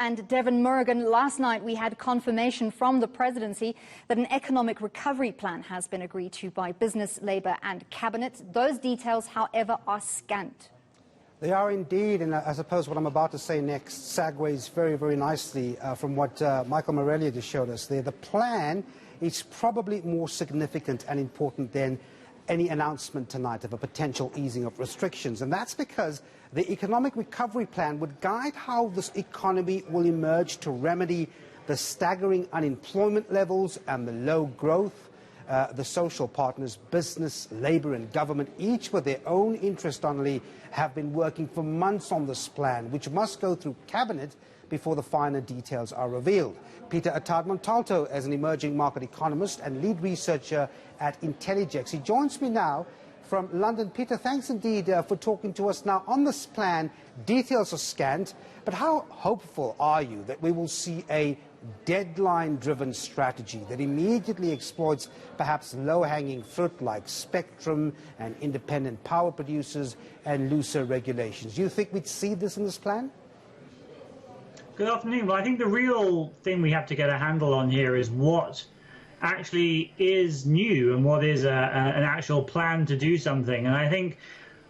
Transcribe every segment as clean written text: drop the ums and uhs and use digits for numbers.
And Devon Morgan, last night we had confirmation from the presidency that an economic recovery plan has been agreed to by business, labour and cabinet. Those details, however, are scant. They are indeed, and I suppose what I'm about to say next segues very, very nicely from what Michael Morelli just showed us there. The plan is probably more significant and important than any announcement tonight of a potential easing of restrictions. And that's because the economic recovery plan would guide how this economy will emerge to remedy the staggering unemployment levels and the low growth. The social partners, business, labour and government, each with their own interest only, have been working for months on this plan, which must go through cabinet before the finer details are revealed. Peter Attard Montalto, as an emerging market economist and lead researcher at Intellidex, he joins me now from London. Peter, thanks indeed for talking to us. Now, on this plan, details are scant, but how hopeful are you that we will see a deadline-driven strategy that immediately exploits perhaps low-hanging fruit like spectrum and independent power producers and looser regulations? Do you think we'd see this in this plan? Good afternoon. Well, I think the real thing we have to get a handle on here is what actually is new and what is an actual plan to do something. And I think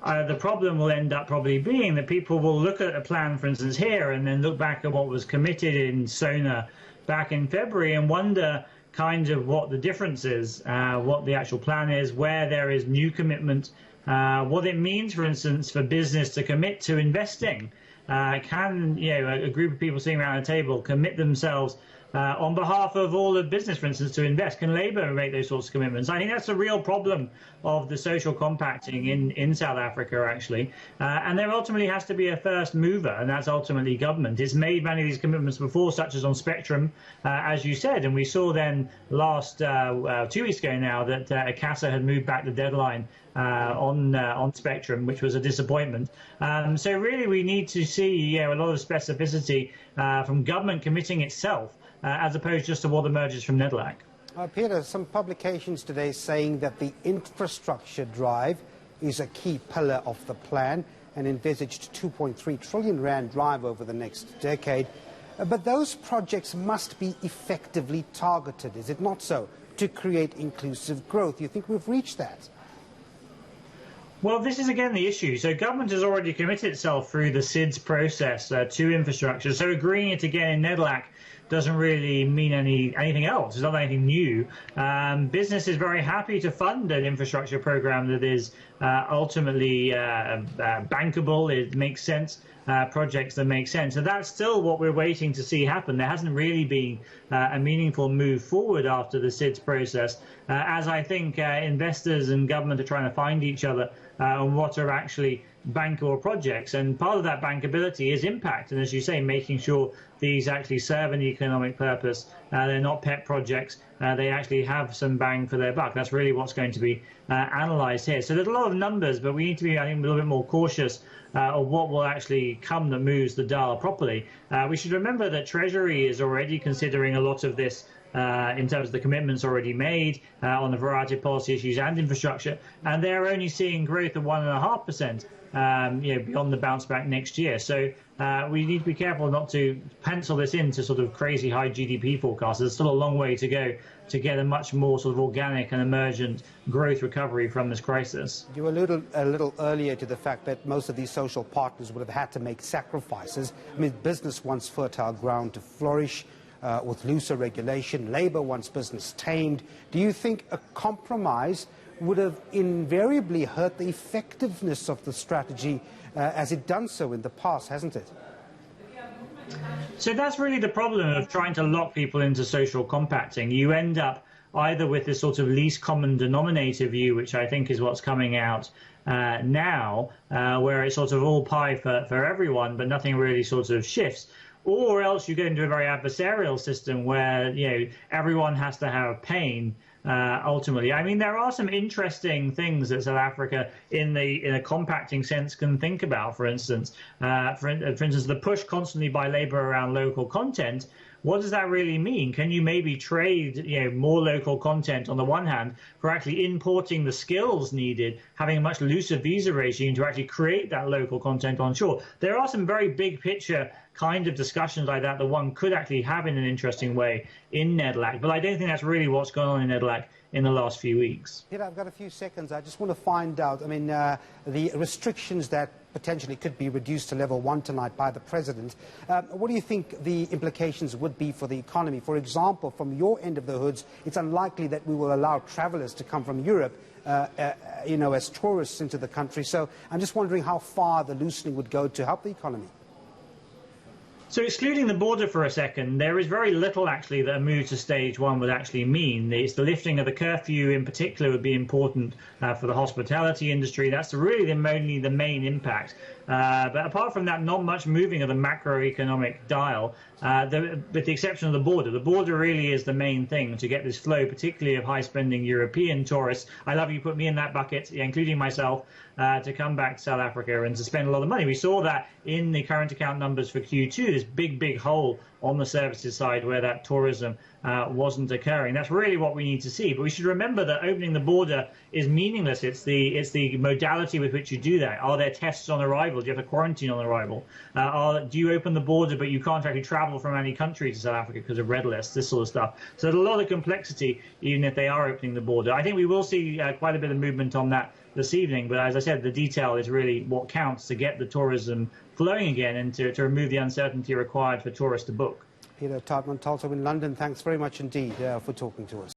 the problem will end up probably being that people will look at a plan, for instance, here, and then look back at what was committed in SONA back in February and wonder kind of what the difference is, what the actual plan is, where there is new commitment, what it means, for instance, for business to commit to investing. Can a group of people sitting around a table commit themselves on behalf of all of business, for instance, to invest? Can Labour make those sorts of commitments? I think that's a real problem of the social compacting in South Africa, actually. And there ultimately has to be a first mover, and that's ultimately government. It's made many of these commitments before, such as on spectrum, as you said. And we saw then last 2 weeks ago now that ICASA had moved back the deadline on spectrum, which was a disappointment. So really we need to see a lot of specificity from government committing itself, as opposed just to what emerges from Nedlac. Peter, some publications today saying that the infrastructure drive is a key pillar of the plan, an envisaged 2.3 trillion rand drive over the next decade. But those projects must be effectively targeted, is it not so, to create inclusive growth? You think we've reached that? Well, this is again the issue. So government has already committed itself through the SIDS process to infrastructure. So agreeing it again in Nedlac doesn't really mean anything else. It's not anything new. Business is very happy to fund an infrastructure program that is ultimately bankable. It makes sense. Projects that make sense. And that's still what we're waiting to see happen. There hasn't really been a meaningful move forward after the SIDS process, as I think investors and government are trying to find each other on what are actually bankable projects. And part of that bankability is impact. And as you say, making sure these actually serve an economic purpose. They're not pet projects. They actually have some bang for their buck. That's really what's going to be analysed here. So there's a lot of numbers, but we need to be, I think, a little bit more cautious of what will actually come that moves the dial properly. We should remember that Treasury is already considering a lot of this in terms of the commitments already made on a variety of policy issues and infrastructure, and they're only seeing growth of 1.5%. Beyond the bounce back next year. So we need to be careful not to pencil this into sort of crazy high GDP forecasts. There's still a long way to go to get a much more sort of organic and emergent growth recovery from this crisis. You alluded a little earlier to the fact that most of these social partners would have had to make sacrifices. I mean, business wants fertile ground to flourish with looser regulation. Labour wants business tamed. Do you think a compromise would have invariably hurt the effectiveness of the strategy as it done so in the past, hasn't it? So that's really the problem of trying to lock people into social compacting. You end up either with this sort of least common denominator view, which I think is what's coming out now, where it's sort of all pie for everyone, but nothing really sort of shifts. Or else you get into a very adversarial system where, everyone has to have pain. Ultimately, I mean, there are some interesting things that South Africa, in a compacting sense, can think about. For instance, the push constantly by Labour around local content what does that really mean? Can you maybe trade more local content on the one hand for actually importing the skills needed, having a much looser visa regime to actually create that local content on shore? There are some very big picture kind of discussions like that one could actually have in an interesting way in Nedlac, but I don't think that's really what's going on in Nedlac in the last few weeks. Peter, I've got a few seconds. I just want to find out, the restrictions that potentially could be reduced to level 1 tonight by the president. What do you think the implications would be for the economy? For example, from your end of the hoods, it's unlikely that we will allow travelers to come from Europe as tourists into the country. So I'm just wondering how far the loosening would go to help the economy. So excluding the border for a second, there is very little actually that a move to stage 1 would actually mean. It's the lifting of the curfew in particular would be important for the hospitality industry. That's really the main impact. But apart from that, not much moving of the macroeconomic dial, with the exception of the border. The border really is the main thing to get this flow, particularly of high-spending European tourists. I love you put me in that bucket, including myself, to come back to South Africa and to spend a lot of money. We saw that in the current account numbers for Q2, this big hole on the services side where that tourism wasn't occurring. That's really what we need to see. But we should remember that opening the border is meaningless. It's the modality with which you do that. Are there tests on arrival? Do you have to quarantine on arrival? Do you open the border but you can't actually travel from any country to South Africa because of red lists, this sort of stuff? So there's a lot of complexity even if they are opening the border. I think we will see quite a bit of movement on that this evening, but as I said, the detail is really what counts to get the tourism flowing again and to remove the uncertainty required for tourists to book. Peter Attard Montalto in London, thanks very much indeed for talking to us.